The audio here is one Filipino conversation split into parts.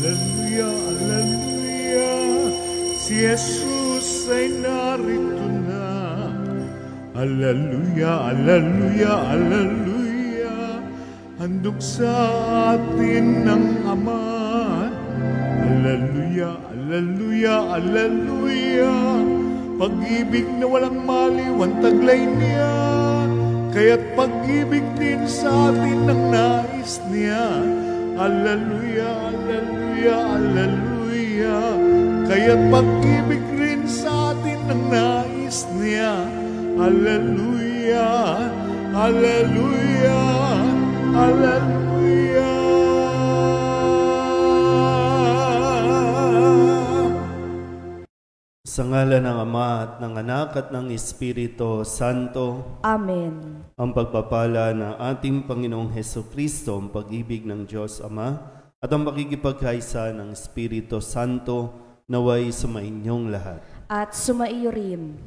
Alleluia, alleluia, si Jesus ay narito na. Alleluia, alleluia, alleluia, handog sa atin ng Ama. Alleluia, alleluia, alleluia, pag-ibig na walang maliwan taglay niya, kaya't pag-ibig din sa atin ang nais niya. Alleluia, alleluia, alleluia, kaya't pag-ibig rin sa atin ang nais niya. Alleluia, alleluia, alleluia. Sa ngalan ng Ama at ng Anak at ng Espiritu Santo. Amen. Ang pagpapala ng ating Panginoong Hesukristo, ang pag-ibig ng Diyos Ama, at ang makikipagkaisa ng Espiritu Santo naway sumainyong lahat. At sumaiyo rin.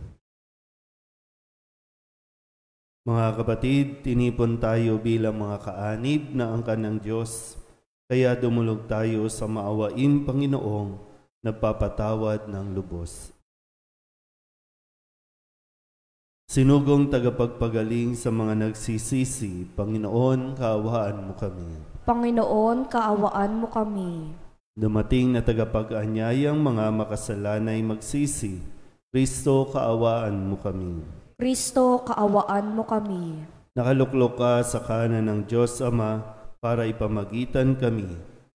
Mga kapatid, tinipon tayo bilang mga kaanib na angkan ng Diyos, kaya dumulog tayo sa maawaing Panginoong nagpapatawad ng lubos. Sinugong tagapagpagaling sa mga nagsisisi, Panginoon, kaawaan mo kami. Panginoon, kaawaan mo kami. Dumating na tagapag-anyayang mga makasalanay magsisi, Kristo, kaawaan mo kami. Kristo, kaawaan mo kami. Nakaluklok ka sa kanan ng Diyos Ama para ipamagitan kami.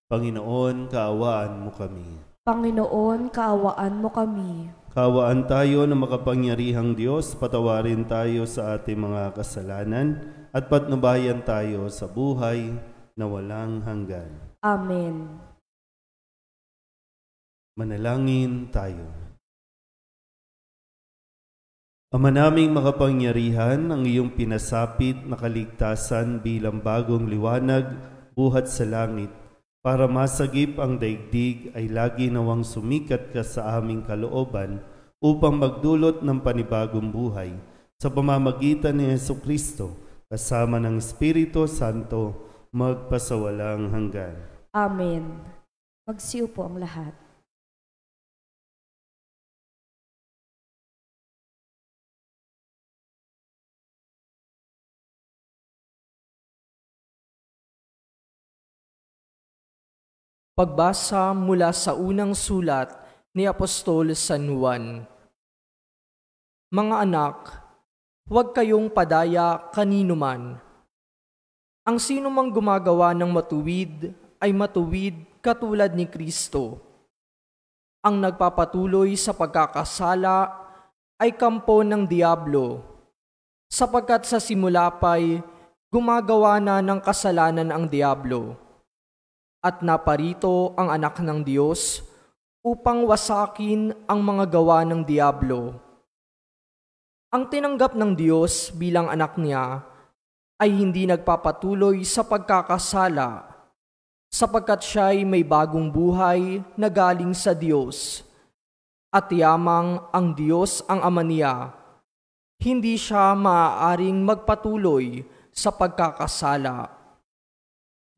Panginoon, kaawaan mo kami. Panginoon, kaawaan mo kami. Kaawaan tayo na makapangyarihang Diyos, patawarin tayo sa ating mga kasalanan at patnubayan tayo sa buhay na walang hanggan. Amen. Manalangin tayo. Ama naming makapangyarihan, ang iyong pinasapit na kaligtasan bilang bagong liwanag buhat sa langit, para masagip ang daigdig ay lagi nawang sumikat ka sa aming kalooban upang magdulot ng panibagong buhay sa pamamagitan ni Jesucristo kasama ng Espiritu Santo magpasawalang hanggan. Amen. Magsiupo ang lahat. Pagbasa mula sa unang sulat ni Apostol San Juan. Mga anak, huwag kayong padaya kanino man. Ang sino mang gumagawa ng matuwid ay matuwid katulad ni Kristo. Ang nagpapatuloy sa pagkakasala ay kampo ng diablo, sapagkat sa simula pa'y gumagawa na ng kasalanan ang diablo. At naparito ang anak ng Diyos upang wasakin ang mga gawa ng diablo. Ang tinanggap ng Diyos bilang anak niya ay hindi nagpapatuloy sa pagkakasala, sapagkat siya'y may bagong buhay na galing sa Diyos. At yamang ang Diyos ang ama niya, hindi siya maaaring magpatuloy sa pagkakasala.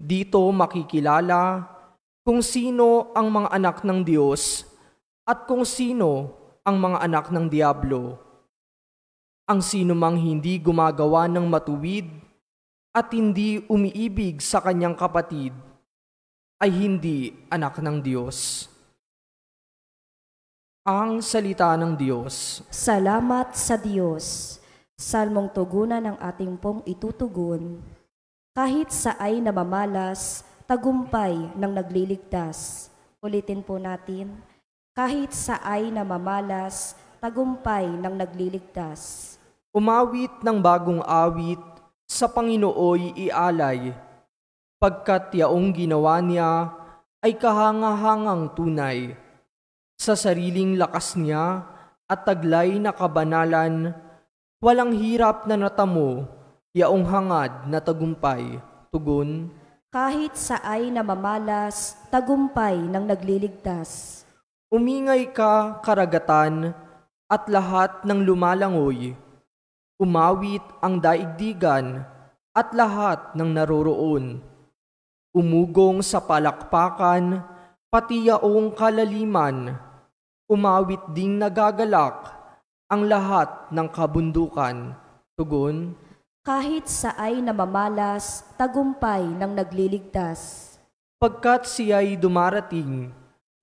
Dito makikilala kung sino ang mga anak ng Diyos at kung sino ang mga anak ng diablo. Ang sino mang hindi gumagawa ng matuwid at hindi umiibig sa kanyang kapatid ay hindi anak ng Diyos. Ang salita ng Diyos. Salamat sa Diyos. Salmong tugunan ng ating pong itutugon. Kahit sa ay namamalas, tagumpay ng nagliligtas. Ulitin po natin. Kahit sa ay namamalas, tagumpay ng nagliligtas. Umawit ng bagong awit, sa Panginooy ialay, pagkat yaong ginawa niya ay kahangahangang tunay. Sa sariling lakas niya at taglay na kabanalan, walang hirap na natamo, yaong hangad na tagumpay. Tugon, kahit sa ay namamalas, tagumpay ng nagliligtas. Umingay ka, karagatan, at lahat ng lumalangoy. Umawit ang daigdigan at lahat ng naroroon. Umugong sa palakpakan pati yaong kalaliman, umawit ding nagagalak ang lahat ng kabundukan. Tugon, kahit saay namamalas, tagumpay ng nagliligtas. pagkat siya'y dumarating,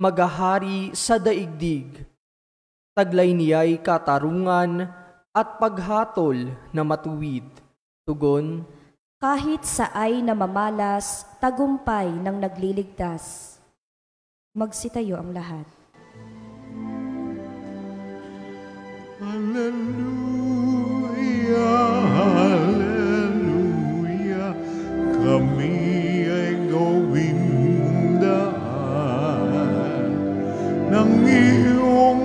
maghahari sa daigdig. Taglay niya'y katarungan at paghatol na matuwid. Tugon, Kahit saay namamalas, tagumpay ng nagliligtas. Magsitayo ang lahat. Hallelujah, hallelujah, kami ay gawing daan ng iyong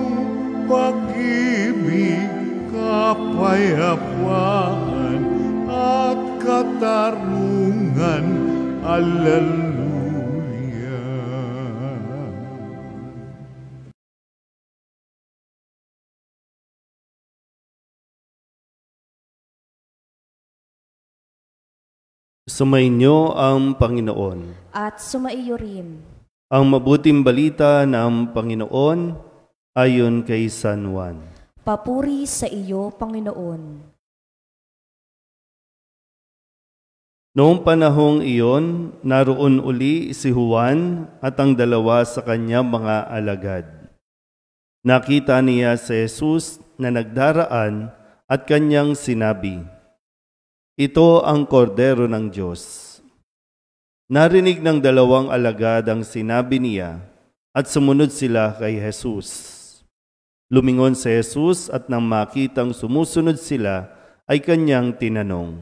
pag-ibig, kapayapaan at katarungan. Hallelujah. Sumainyo ang Panginoon. At sumaiyo rin. Ang mabuting balita ng Panginoon ayon kay San Juan. Papuri sa iyo, Panginoon. Noong panahong iyon, naroon uli si Juan at ang dalawa sa kanyang mga alagad. Nakita niya si Jesus na nagdaraan at kanyang sinabi, "Ito ang kordero ng Diyos." Narinig ng dalawang alagad ang sinabi niya at sumunod sila kay Jesus. Lumingon si Jesus at nang makitang sumusunod sila ay kanyang tinanong,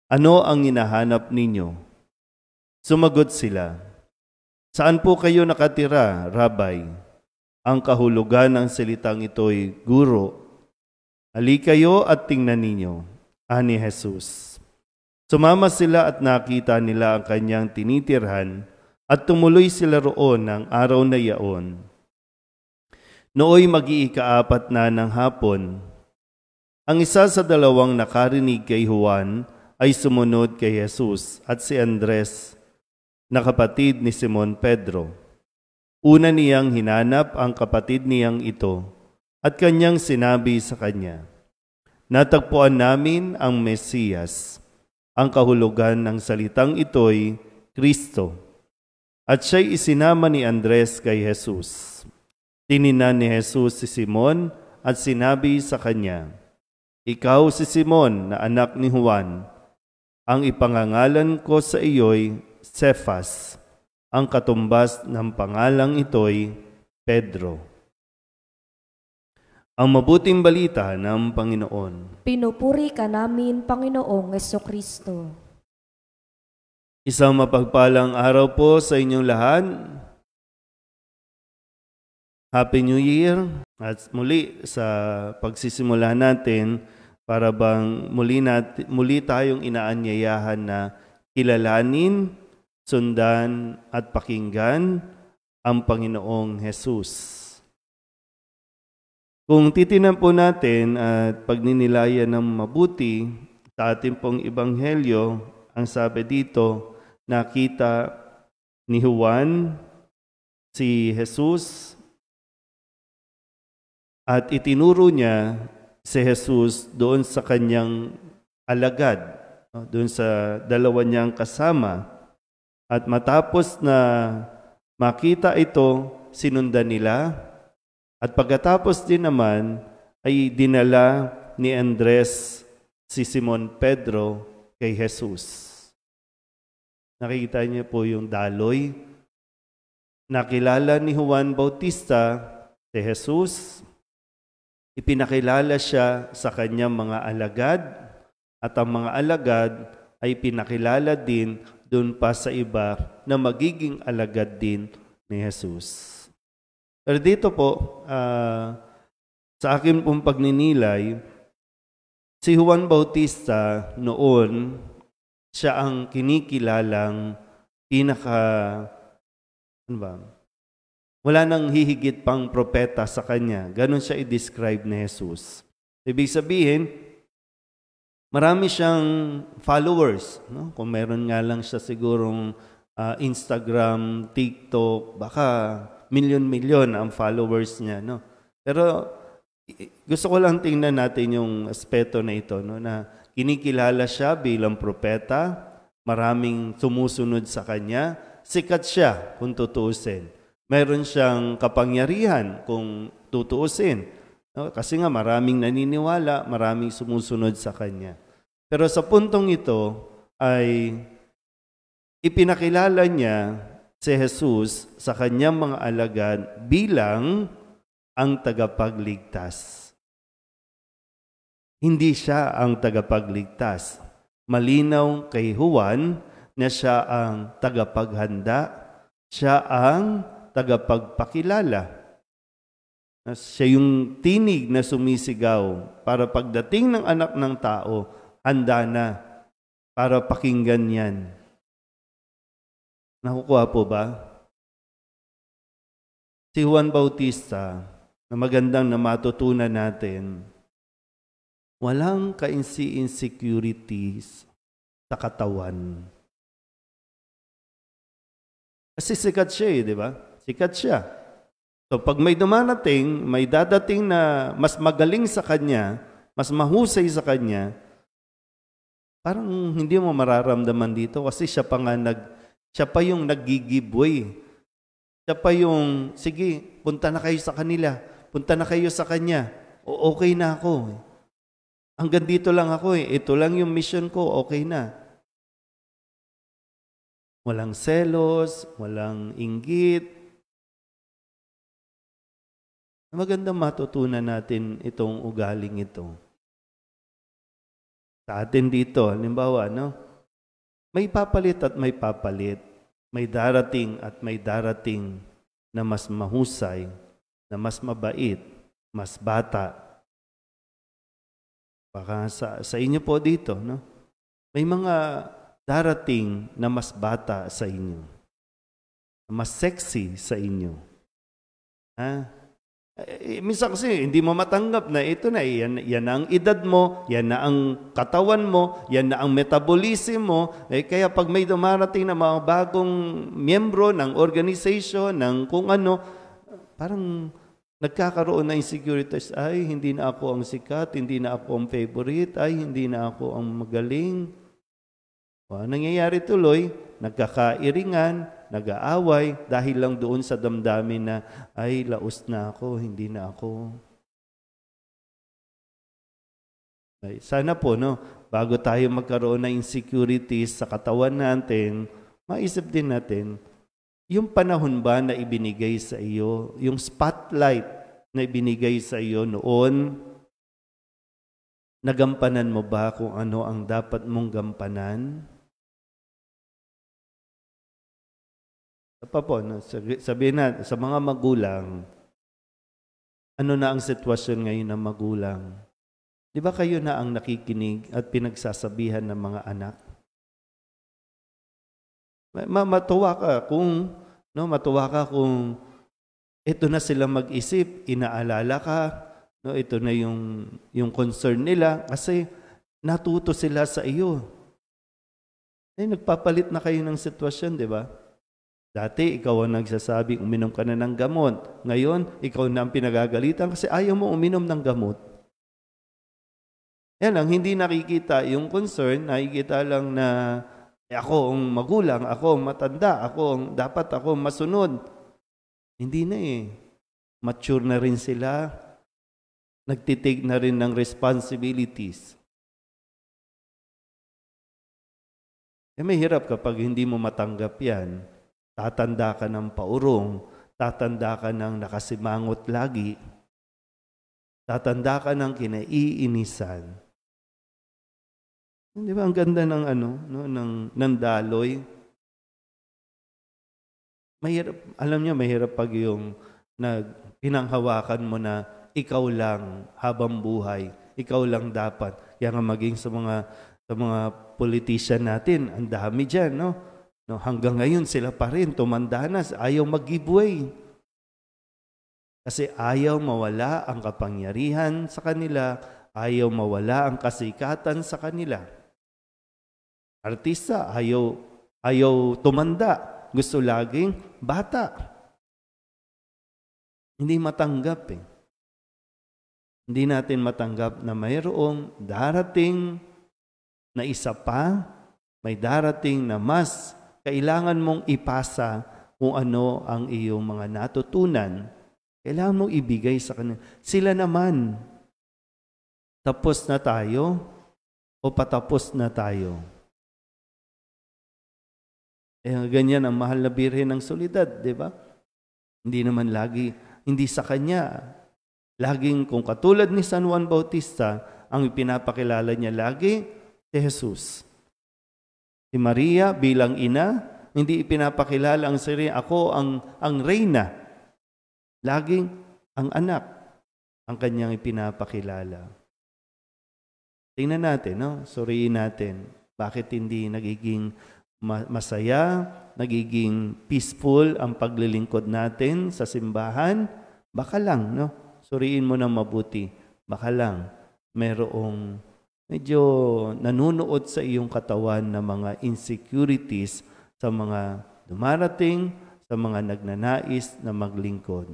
"Ano ang hinahanap ninyo?" Sumagot sila, "Saan po kayo nakatira, Rabay?" Ang kahulugan ng salitang ito'y guro. "Halika kayo at tingnan ninyo," ani Jesus. Sumama sila at nakita nila ang kanyang tinitirhan at tumuloy sila roon ng araw na yaon. Nooy mag-iikaapat na ng hapon. Ang isa sa dalawang nakarinig kay Juan ay sumunod kay Jesus at si Andres, na kapatid ni Simon Pedro. Una niyang hinanap ang kapatid niyang ito at kanyang sinabi sa kanya, "Natagpuan namin ang Mesiyas." Ang kahulugan ng salitang ito'y Kristo. At siya'y isinama ni Andres kay Jesus. Tininan ni Jesus si Simon at sinabi sa kanya, "Ikaw si Simon na anak ni Juan. Ang ipangangalan ko sa iyo'y Cephas." Ang katumbas ng pangalang ito'y Pedro. Ang mabuting balita ng Panginoon. Pinupuri ka namin, Panginoong Jesucristo. Isang mapagpalang araw po sa inyong lahat. Happy New Year! At muli sa pagsisimula natin, para bang muli tayong inaanyayahan na kilalanin, sundan at pakinggan ang Panginoong Jesus. Kung titinan po natin at pagninilayan ng mabuti sa ating pong ebanghelyo, ang sabi dito, nakita ni Juan si Jesus at itinuro niya si Jesus doon sa kanyang alagad, doon sa dalawa niyang kasama. At matapos na makita ito, sinundan nila. At pagkatapos din naman ay dinala ni Andres si Simon Pedro kay Jesus. Nakikita niyo po yung daloy. Nakilala ni Juan Bautista si Jesus. Ipinakilala siya sa kanyang mga alagad at ang mga alagad ay pinakilala din doon pa sa iba na magiging alagad din ni Jesus. Pero dito po, sa akin pong pagninilay, si Juan Bautista noon, siya ang kinikilalang wala nang hihigit pang propeta sa kanya. Ganon siya i-describe ni Jesus. Ibig sabihin, marami siyang followers. No? Kung meron nga lang siya sigurong Instagram, TikTok, baka milyon-milyon ang followers niya, no? Pero gusto ko lang tingnan natin yung aspeto na ito, no, na kinikilala siya bilang propeta, maraming sumusunod sa kanya, sikat siya kung tutuusin. Meron siyang kapangyarihan kung tutuusin, no? Kasi nga maraming naniniwala, maraming sumusunod sa kanya. Pero sa puntong ito ay ipinakilala niya si Jesus sa kanyang mga alagad bilang ang tagapagligtas. Hindi siya ang tagapagligtas. Malinaw kay Juan na siya ang tagapaghanda, siya ang tagapagpakilala. Siya yung tinig na sumisigaw para pagdating ng anak ng tao, handa na para pakinggan yan. Nakukuha po ba? Si Juan Bautista, na magandang na matutunan natin, walang ka-insecurities sa katawan. Kasi sikat siya di ba? Sikat siya. So pag may dadating na mas magaling sa kanya, mas mahusay sa kanya, parang hindi mo mararamdaman dito kasi siya pa yung nag-giveaway. Siya pa yung, sige, punta na kayo sa kanila. Punta na kayo sa kanya. O okay na ako. Hanggang dito lang ako Ito lang yung mission ko, okay na. Walang selos, walang inggit. Magandang matutunan natin itong ugaling ito. Sa atin dito, halimbawa, no? May papalit at may papalit. May darating at may darating na mas mahusay, na mas mabait, mas bata. Baka sa inyo po dito, no? May mga darating na mas bata sa inyo. Mas sexy sa inyo. Minsan kasi hindi mo matanggap na ito na, yan ang edad mo, yan na ang katawan mo, yan na ang metabolism mo. Kaya pag may dumarating na mga bagong miyembro ng organization, ng kung ano, parang nagkakaroon na insecurities. Ay, hindi na ako ang sikat, hindi na ako ang favorite, ay, hindi na ako ang magaling. Nangyayari tuloy, nagkakairingan, nag-aaway dahil lang doon sa damdamin na, ay, laos na ako, hindi na ako. Ay, sana po, no, bago tayo magkaroon ng insecurities sa katawan natin, maisip din natin, yung panahon ba na ibinigay sa iyo, yung spotlight na ibinigay sa iyo noon, nagampanan mo ba kung ano ang dapat mong gampanan? Pa po, no? Sabihin na, sa mga magulang, ano na ang sitwasyon ngayon ng magulang? Di ba kayo na ang nakikinig at pinagsasabihan ng mga anak? Matuwa ka kung ito na sila mag-isip, inaalala ka, no? Ito na yung concern nila kasi natuto sila sa iyo. Nagpapalit na kayo ng sitwasyon, di ba? Dati, ikaw ang nagsasabing uminom ka na ng gamot. Ngayon, ikaw na ang pinagagalitan kasi ayaw mo uminom ng gamot. Yan lang, hindi nakikita yung concern, nakikita lang na ako ang magulang, ako ang matanda, dapat ako masunod. Hindi na Mature na rin sila. Nagtitake na rin ng responsibilities. May hirap kapag hindi mo matanggap yan. Tatanda ka ng paurong, tatanda ka ng nakasimangot lagi, tatanda ka ng kinaiinisan. Di ba ang ganda ng ng daloy? Mahirap, alam niyo, mahirap pag yung pinanghawakan mo na ikaw lang habang buhay, ikaw lang dapat. Kaya nga maging sa mga politician natin, ang dami diyan, no? No, hanggang ngayon sila pa rin, tumanda na, ayaw mag-giveaway. Kasi ayaw mawala ang kapangyarihan sa kanila, ayaw mawala ang kasikatan sa kanila. Artista, ayaw ayaw tumanda. Gusto laging bata. Hindi matanggap eh. Hindi natin matanggap na mayroong darating na isa pa, may darating na mas kailangan mong ipasa kung ano ang iyong mga natutunan. Kailangan mong ibigay sa kanila. Sila naman, tapos na tayo o patapos na tayo. Ganyan ang mahal na Birhen ng Soledad, di ba? Hindi naman lagi, hindi sa kanya. Laging kung katulad ni San Juan Bautista, ang ipinapakilala niya lagi, si Jesus. Si Maria bilang ina, hindi ipinapakilala ang sarili, ako ang reyna. Laging ang anak, ang kanyang ipinapakilala. Tingnan natin, no? Suriin natin, bakit hindi nagiging masaya, nagiging peaceful ang paglilingkod natin sa simbahan? Baka lang, no? Suriin mo ng mabuti. Baka lang, mayroong medyo nanunuot sa iyong katawan na mga insecurities sa mga dumarating, sa mga nagnanais na maglingkod.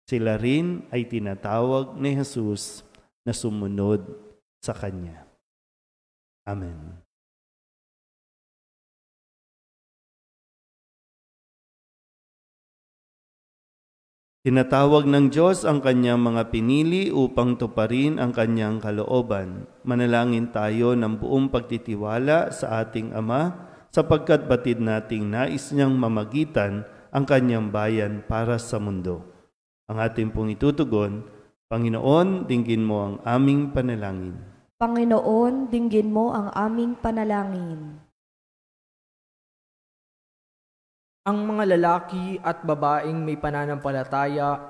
Sila rin ay tinatawag ni Jesus na sumunod sa Kanya. Amen. Tinatawag ng Diyos ang Kanyang mga pinili upang tuparin ang Kanyang kalooban. Manalangin tayo ng buong pagtitiwala sa ating Ama, sapagkat batid nating nais niyang mamagitan ang Kanyang bayan para sa mundo. Ang ating pong itutugon, Panginoon, dinggin mo ang aming panalangin. Panginoon, dinggin mo ang aming panalangin. Ang mga lalaki at babaeng may pananampalataya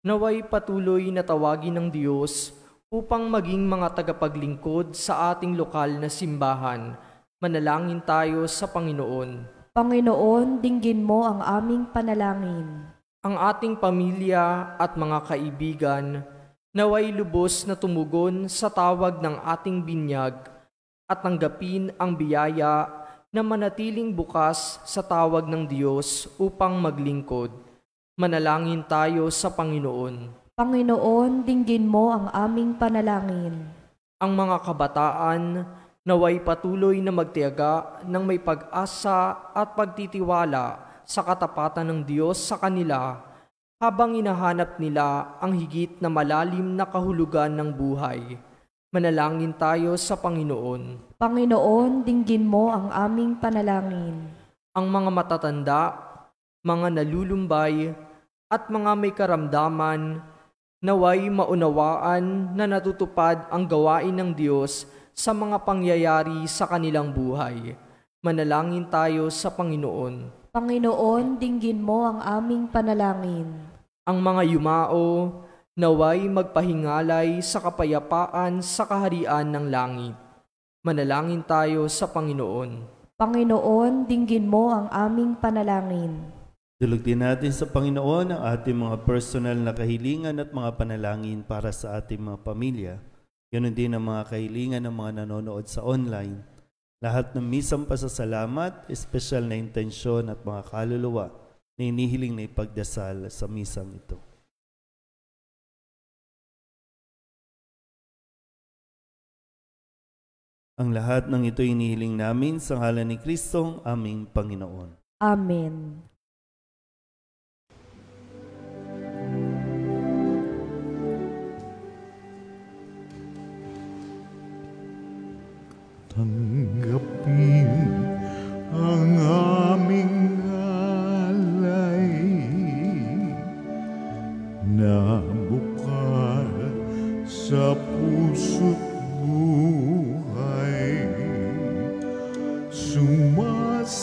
naway patuloy na tawagin ng Diyos upang maging mga tagapaglingkod sa ating lokal na simbahan. Manalangin tayo sa Panginoon. Panginoon, dinggin mo ang aming panalangin. Ang ating pamilya at mga kaibigan naway lubos na tumugon sa tawag ng ating binyag at tanggapin ang biyaya na manatiling bukas sa tawag ng Diyos upang maglingkod. Manalangin tayo sa Panginoon. Panginoon, dinggin mo ang aming panalangin. Ang mga kabataan naway patuloy na magtiyaga ng may pag-asa at pagtitiwala sa katapatan ng Diyos sa kanila habang hinahanap nila ang higit na malalim na kahulugan ng buhay. Manalangin tayo sa Panginoon. Panginoon, dinggin mo ang aming panalangin. Ang mga matatanda, mga nalulumbay, at mga may karamdaman, naway maunawaan na natutupad ang gawain ng Diyos sa mga pangyayari sa kanilang buhay. Manalangin tayo sa Panginoon. Panginoon, dinggin mo ang aming panalangin. Ang mga yumao, naway magpahingalay sa kapayapaan sa kaharian ng langit. Manalangin tayo sa Panginoon. Panginoon, dinggin mo ang aming panalangin. Dulugtin natin sa Panginoon ang ating mga personal na kahilingan at mga panalangin para sa ating mga pamilya. Ganon din ang mga kahilingan ng mga nanonood sa online. Lahat ng misang pasasalamat, espesyal na intensyon at mga kaluluwa na inihiling na ipagdasal sa misang ito. Ang lahat ng ito inihiling namin sa ngalan ni Kristong aming Panginoon. Amen. Tanggapin ang aming alay na bukal sa puso't buhay. Sumasamo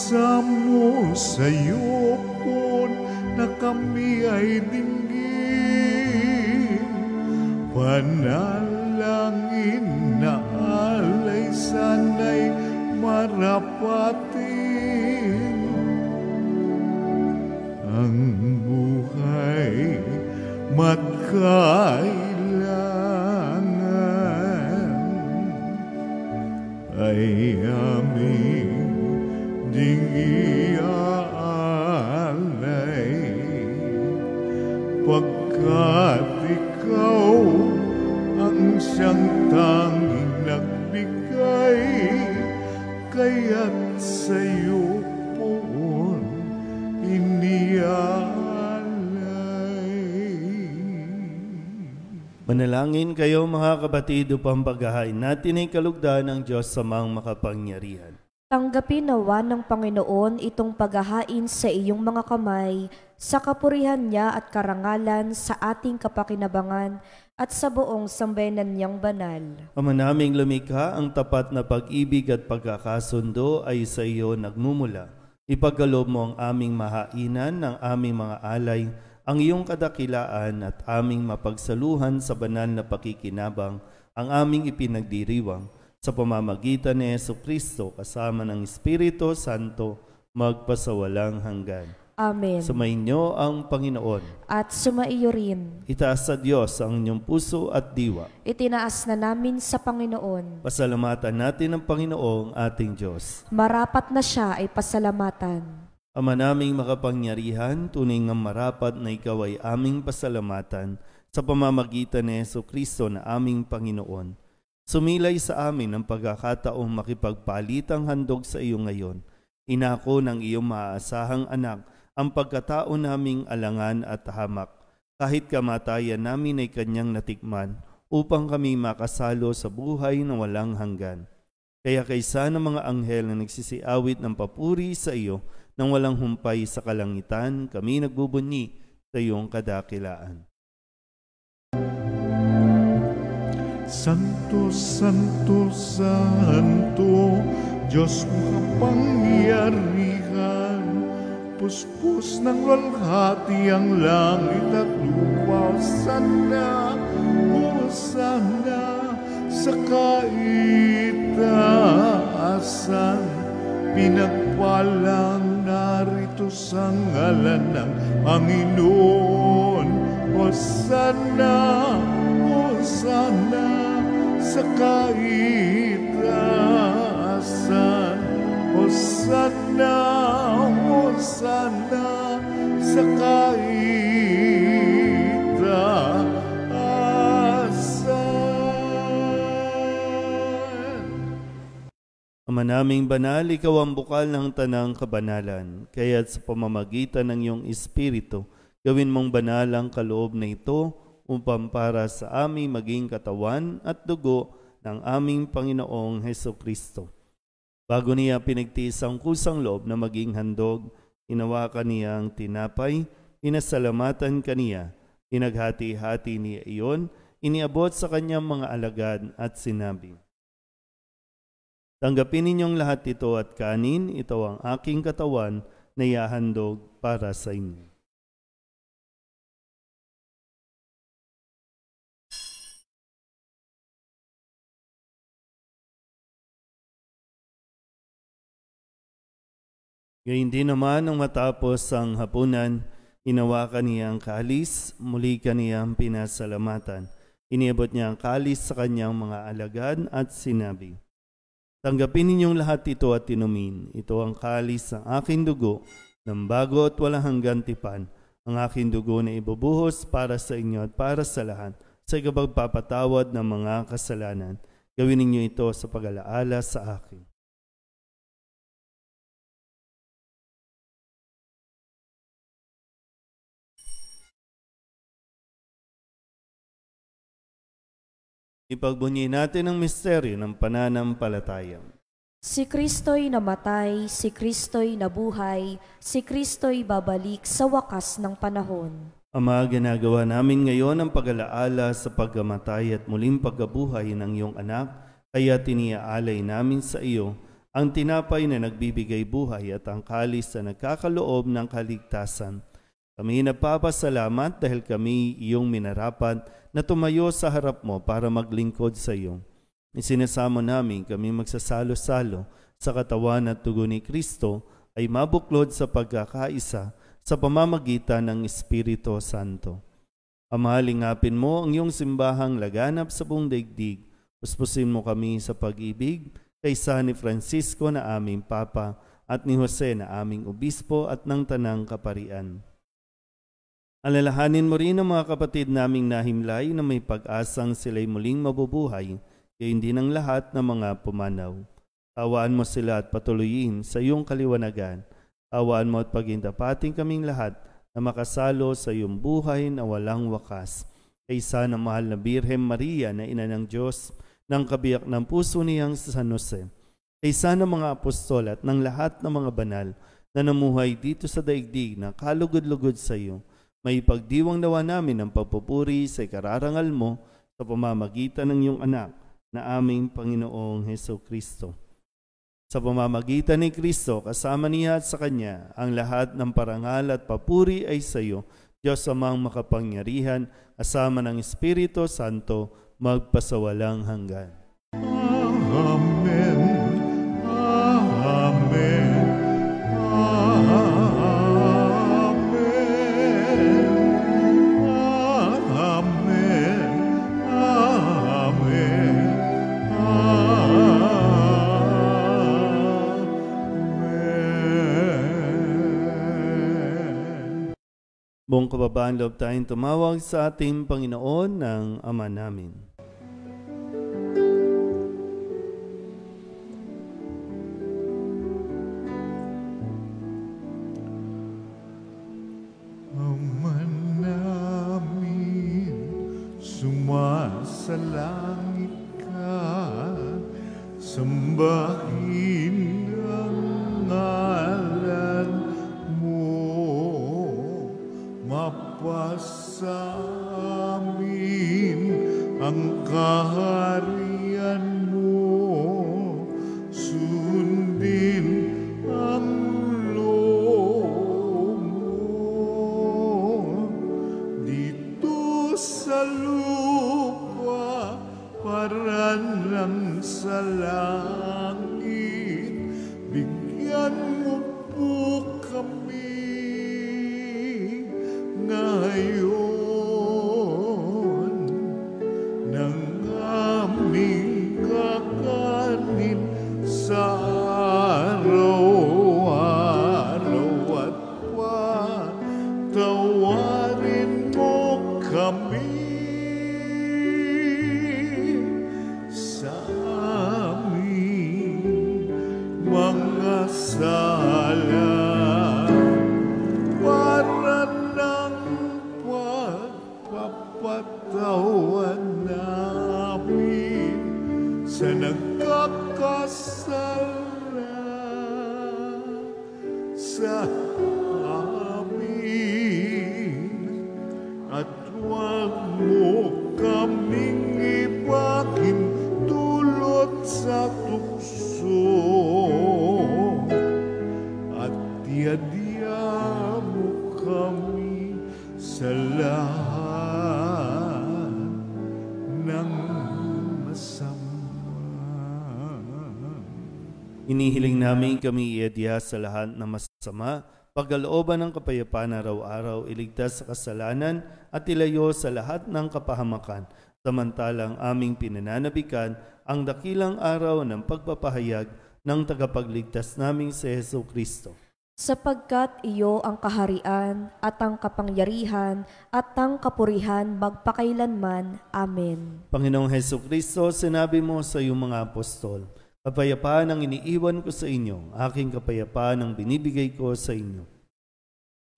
sa'yo po na kami ay dinggin, panalangin na alay sana'y marapatin. Ang buhay magkailangan ay aming di aalay, pagkat ikaw ang siyang tanging nagbigay, kaya't sa'yo poon iniaalay. Manalangin kayo mga kapatid upang paghahain natin ay kalugdan ng Diyos sa mga makapangyarihan. Tanggapin nawa ng Panginoon itong paghahain sa iyong mga kamay, sa kapurihan niya at karangalan sa ating kapakinabangan at sa buong sambayanan niyang banal. Ama naming lumikha, ang tapat na pag-ibig at pagkakasundo ay sa iyo nagmumula. Ipagkaloob mo ang aming mahainan ng aming mga alay, ang iyong kadakilaan at aming mapagsaluhan sa banal na pakikinabang, ang aming ipinagdiriwang sa pamamagitan ni Jesucristo kasama ng Espiritu Santo magpasawalang hanggan. Amen. Sumainyo ang Panginoon. At sumaiyo rin. Itaas sa Diyos ang inyong puso at diwa. Itinaas na namin sa Panginoon. Pasalamatan natin ang Panginoong ating Diyos. Marapat na siya ay pasalamatan. Ama naming makapangyarihan, tunay nga marapat na ikaw ay aming pasalamatan sa pamamagitan ni Jesucristo na aming Panginoon. Sumilay sa amin ang pagkakataong makipagpalitang handog sa iyo ngayon. Inako ng iyong maaasahang anak ang pagkatao naming alangan at hamak, kahit kamatayan namin ay kanyang natikman, upang kami makasalo sa buhay na walang hanggan. Kaya kaysa ng mga anghel na nagsisiawit ng papuri sa iyo, nang walang humpay sa kalangitan, kami nagbubunyi sa iyong kadakilaan. Santo, Santo, Santo, Diyos makapangyarihan, puspos ng walhati ang langit at lupa. Sana, o sana, sa kaitaasan, pinagpalang narito sa ngalan ng Panginoon. O sana, sa kaitaasan. O sana, sa kaitaasan. Ama naming banal, ikaw ang bukal ng tanang kabanalan, kaya't sa pamamagitan ng iyong Espiritu, gawin mong banal ang kaloob na ito upang para sa aming maging katawan at dugo ng aming Panginoong Hesukristo. Bago niya pinagtiis ang kusang loob na maging handog, hinawakan niya ang tinapay, pinasalamatan kaniya, pinaghati-hati niya iyon, iniabot sa kanyang mga alagad at sinabi, "Tanggapin ninyong lahat ito at kanin, ito ang aking katawan na ihahandog para sa inyo." Gayun din naman nang matapos ang hapunan, hinawakan niya ang kalis, muli kaniyang pinasalamatan. Iniabot niya ang kalis sa kanyang mga alagad at sinabi, "Tanggapin ninyong lahat ito at inumin. Ito ang kalis ng aking dugo, ng bago at walang hanggang tipan. Ang aking dugo na ibubuhos para sa inyo at para sa lahat, sa ikapagpapatawad ng mga kasalanan. Gawin ninyo ito sa pag-alaala sa akin." Ipagbunyi natin ang misteryo ng pananampalataya. Si Kristo'y namatay, si Kristo'y nabuhay, si Kristo'y babalik sa wakas ng panahon. Ama, ginagawa namin ngayon ang pag-alaala sa pagkamatay at muling pagkabuhay ng iyong anak, kaya tiniaalay namin sa iyo ang tinapay na nagbibigay buhay at ang kalis na nagkakaloob ng kaligtasan. Kami nagpapasalamat dahil kami iyong minarapat na tumayo sa harap mo para maglingkod sa iyo. Isinasamo namin kami magsasalo-salo sa katawan at dugo ni Kristo ay mabuklod sa pagkakaisa sa pamamagitan ng Espiritu Santo. Ama, lingapin mo ang iyong simbahang laganap sa buong daigdig. Puspusin mo kami sa pag-ibig kaysa ni Francisco na aming Papa at ni Jose na aming obispo at ng tanang kaparian. Alalahanin mo rin ang mga kapatid naming nahimlay na may pag-asang sila'y muling mabubuhay, gayon din ang lahat ng mga pumanaw. Tawaan mo sila at patuloyin sa iyong kaliwanagan. Tawaan mo at pagindapating kaming lahat na makasalo sa iyong buhay na walang wakas. Kaysa ng mahal na Birhen Maria na ina ng Diyos, ng kabiyak ng puso niyang sa San Jose. Kaysa ng mga apostol at ng lahat ng mga banal na namuhay dito sa daigdig na kalugod-lugod sa iyo, may pagdiwang nawa namin ang pagpupuri sa ikararangal mo sa pamamagitan ng iyong anak na aming Panginoong Heso Kristo. Sa pamamagitan ni Kristo, kasama niya at sa Kanya, ang lahat ng parangal at papuri ay sa iyo, Diyos amang makapangyarihan, kasama ng Espiritu Santo, magpasawalang hanggan. Amen. Amen. Buong kababaan loob tayong tumawag sa ating Panginoon ng Ama namin. Ama namin, sumasalangit ka, sambahin ang ngalan mo, mapasa amin ang kaharian mo, sundin ang loob mo dito sa lupa parang sa langit. Bigyan mo po kami ngayon ng aming kakanin sa araw-araw at patawarin mo kami sa aming mga sala para ng pagpapatawan namin sa nagkakasala sa amin, at huwag mo kaming ibakin dulot sa tukso, at diadya mo kami sa lahat ng masama. Inihiling namin kami iadya sa lahat ng masama, pagkalooban ng kapayapaan araw-araw, iligtas sa kasalanan at ilayo sa lahat ng kapahamakan, samantalang aming pinananabikan ang dakilang araw ng pagpapahayag ng tagapagligtas naming si Heso Kristo. Sapagkat iyo ang kaharian at ang kapangyarihan at ang kapurihan magpakailanman. Amen. Panginoong Heso Kristo, sinabi mo sa iyong mga apostol, kapayapaan ang iniiwan ko sa inyo, aking kapayapaan ang binibigay ko sa inyo.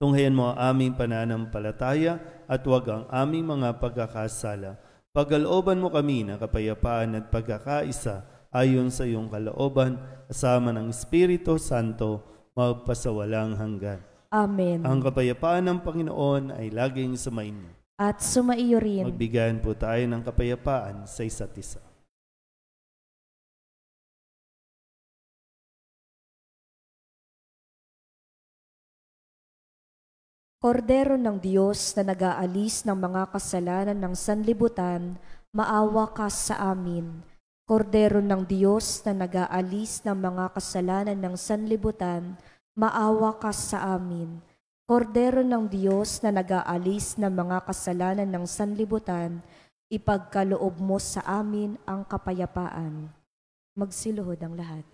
Tunghayan mo ang aming pananampalataya at huwag ang aming mga pagkakasala. Pagkalooban mo kami ng kapayapaan at pagkakaisa ayon sa iyong kalooban, kasama ng Espiritu Santo, magpasawalang hanggan. Amen. Ang kapayapaan ng Panginoon ay laging sumainyo. At sumaiyo rin. Magbigayan po tayo ng kapayapaan sa isa't isa. Kordero ng Diyos na nag-aalis ng mga kasalanan ng sanlibutan, maawa ka sa amin. Kordero ng Diyos na nag-aalis ng mga kasalanan ng sanlibutan, maawa ka sa amin. Kordero ng Diyos na nag-aalis ng mga kasalanan ng sanlibutan, ipagkaloob mo sa amin ang kapayapaan. Magsiluhod ang lahat.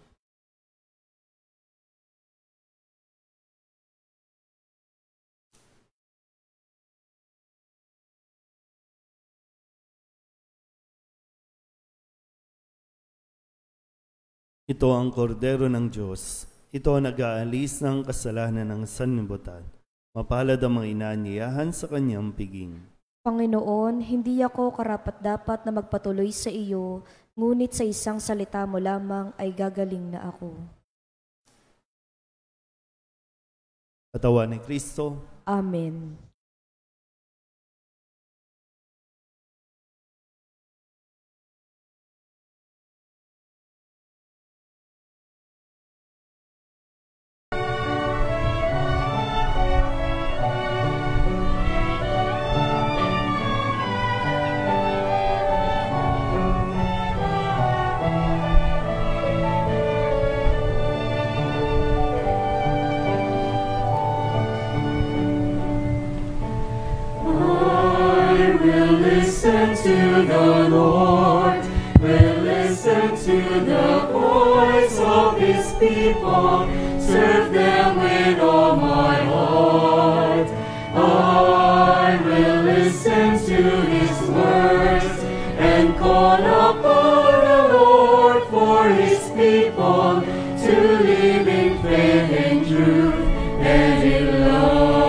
Ito ang kordero ng Diyos. Ito ang nag-aalis ng kasalanan ng sanlibutan. Mapalad ang mga inaanyayahan sa kanyang piging. Panginoon, hindi ako karapat-dapat na magpatuloy sa iyo, ngunit sa isang salita mo lamang ay gagaling na ako. Katawan ni Kristo. Amen. To the Lord, will listen to the voice of His people, serve them with all my heart. I will listen to His words and call upon the Lord for His people to live in faith and truth and in love.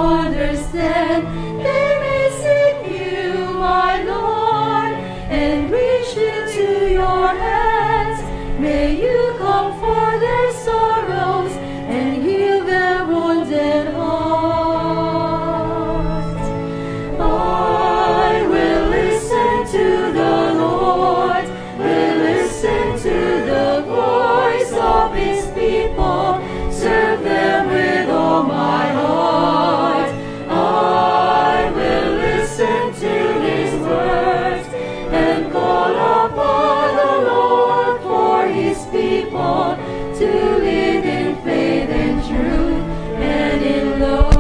Understand, they may seek you, my Lord, and reach into your hands. May you comfort their sorrows and heal their wounded hearts. I will listen to the Lord, will listen to the voice of His people, serve them with all my heart. To live in faith and truth and in love.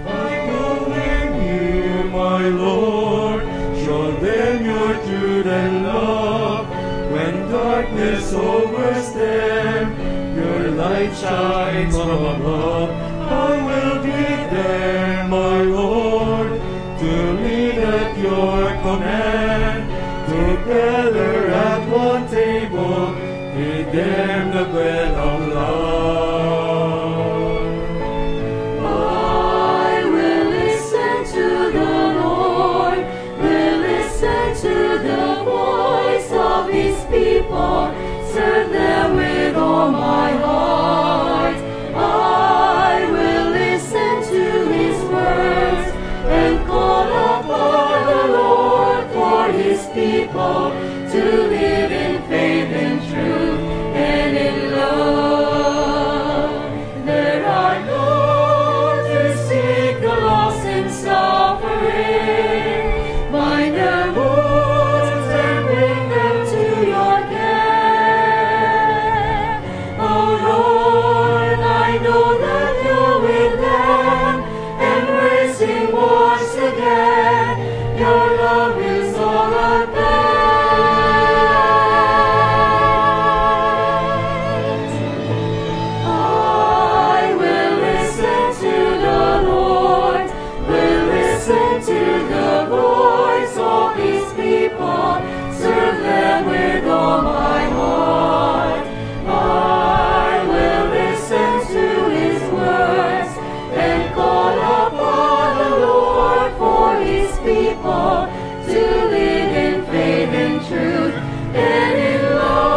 I believe you, my Lord, show them your truth and love. When darkness overtakes them, your light shines from above. I will be there, my Lord, to lead at your command. Together at one table, feed them the bread of love. I will listen to the Lord, will listen to the voice of His people, serve them with all my heart. I will listen to His words and call upon the Lord for His people to live in faith and truth and in love. There I go to seek the lost and suffering, bind their wounds and bring them to your care. Oh Lord, I know that you're with them, embracing once again. Your love is all I bear. I will listen to the Lord, will listen to the voice of His people, serve them with all my heart. I will listen to His words and call upon the Lord for His people to live in faith and truth and in love.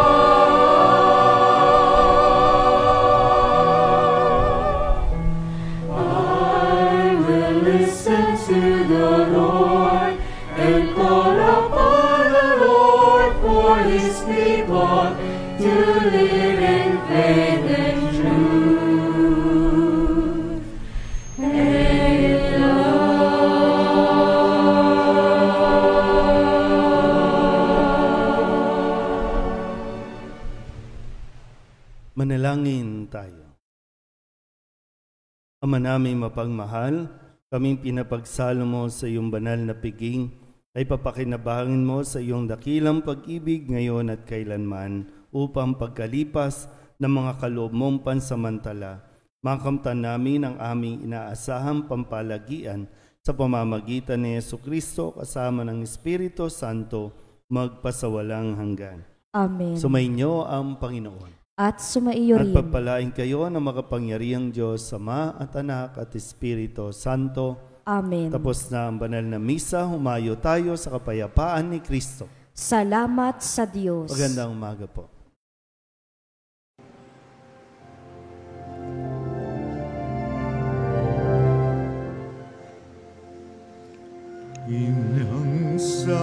I will listen to the Lord and call upon the Lord for His people to live in faith and truth and in Manalangin tayo. Ama naming mapagmahal, kaming pinapagsalo mo sa iyong banal na piging, ay papakinabangin mo sa iyong dakilang pag-ibig ngayon at kailanman, upang pagkalipas ng mga kaloob mong pansamantala, makamtan namin ang aming inaasahang pampalagian sa pamamagitan ni Jesucristo kasama ng Espiritu Santo, magpasawalang hanggan. Amen. Sumainyo ang Panginoon. At sumaiyo At rin. pagpalain kayo ng makapangyarihang Diyos, Ama at Anak at Espiritu Santo. Amen. Tapos na ang banal na misa, humayo tayo sa kapayapaan ni Kristo. Salamat sa Diyos. Magandang umaga po. Inang sa